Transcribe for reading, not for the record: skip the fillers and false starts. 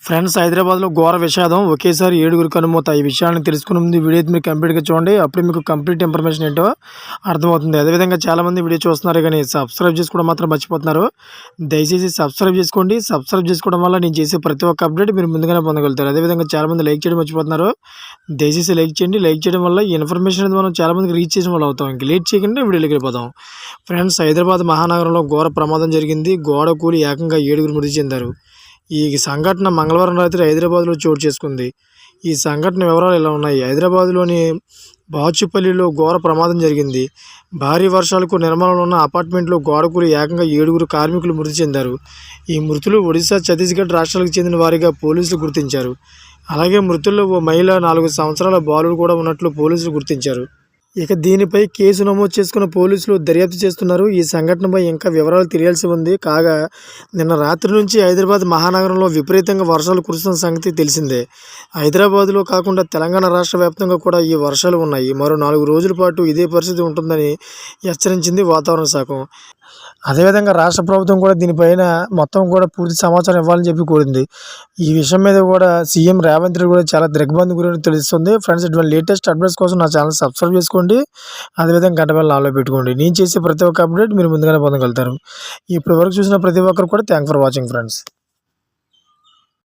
Friends, హైదరాబాద్లో ఘోర విషాదం. ఒకేసారి 7గురు కనుమూత. ఈ విషయాన్ని తెలుసుకునే ముందు వీడియో అయితే మీరు కంప్లీట్గా చూడండి. అప్పుడు మీకు కంప్లీట్ ఇన్ఫర్మేషన్ ఏంటో అర్థమవుతుంది. అదేవిధంగా చాలామంది వీడియో చూస్తున్నారు కానీ సబ్స్క్రైబ్ చేసుకోవడం మాత్రం మర్చిపోతున్నారు. దయచేసి సబ్స్క్రైబ్ చేసుకోండి. సబ్స్క్రైబ్ చేసుకోవడం వల్ల నేను చేసే ప్రతి ఒక్క అప్డేట్ మీరు ముందుగానే పొందగలుగుతారు. అదేవిధంగా చాలామంది లైక్ చేయడం మర్చిపోతున్నారు. దయచేసి లైక్ చేయండి. లైక్ చేయడం వల్ల ఈ ఇన్ఫర్మేషన్ అనేది మనం చాలామందికి రీచ్ చేసిన వాళ్ళు అవుతాం. ఇంక లేట్ చేయకుండా వీడియోలోకి వెళ్ళిపోతాం. ఫ్రెండ్స్, హైదరాబాద్ మహానగరంలో ఘోర ప్రమాదం జరిగింది. గోడ కూలి ఏకంగా 7గురు మృతి చెందారు. ఈ సంఘటన మంగళవారం రాత్రి హైదరాబాద్లో చోటు చేసుకుంది. ఈ సంఘటన వివరాలు ఇలా ఉన్నాయి. హైదరాబాద్లోని బాచుపల్లిలో ఘోర ప్రమాదం జరిగింది. భారీ వర్షాలకు నిర్మాణంలో ఉన్న అపార్ట్మెంట్లో గోడకూలి ఏకంగా 7గురు కార్మికులు మృతి చెందారు. ఈ మృతులు ఒడిశా, ఛత్తీస్గఢ్ రాష్ట్రాలకు చెందిన వారిగా పోలీసులు గుర్తించారు. అలాగే మృతుల్లో ఓ మహిళ, 4 సంవత్సరాల బాలుడు కూడా ఉన్నట్లు పోలీసులు గుర్తించారు. ఇక దీనిపై కేసు నమోదు చేసుకున్న పోలీసులు దర్యాప్తు చేస్తున్నారు. ఈ సంఘటనపై ఇంకా వివరాలు తెలియాల్సి ఉంది. కాగా నిన్న రాత్రి నుంచి హైదరాబాద్ మహానగరంలో విపరీతంగా వర్షాలు కురుస్తున్న సంగతి తెలిసిందే. హైదరాబాద్లో కాకుండా తెలంగాణ రాష్ట్ర వ్యాప్తంగా కూడా ఈ వర్షాలు ఉన్నాయి. మరో 4 రోజుల పాటు ఇదే పరిస్థితి ఉంటుందని హెచ్చరించింది వాతావరణ శాఖ. అదేవిధంగా రాష్ట్ర ప్రభుత్వం కూడా దీనిపైన మొత్తం కూడా పూర్తి సమాచారం ఇవ్వాలని చెప్పి కోరింది. ఈ విషయం మీద కూడా సీఎం రేవంత్ రెడ్డి కూడా చాలా దిగ్భ్రాంతి గురించి తెలుస్తుంది. ఫ్రెండ్స్, ఇటువంటి లేటెస్ట్ అప్డేట్స్ కోసం నా ఛానల్ సబ్స్క్రైబ్ చేసుకోండి. అదేవిధంగా గంట బెల్ ఆన్లో పెట్టుకోండి. నేను చేసే ప్రతి ఒక్క అప్డేట్ మీరు ముందుగానే పొందగలుగుతారు. ఇప్పటి వరకు చూసిన ప్రతి ఒక్కరు కూడా థ్యాంక్ ఫర్ వాచింగ్ ఫ్రెండ్స్.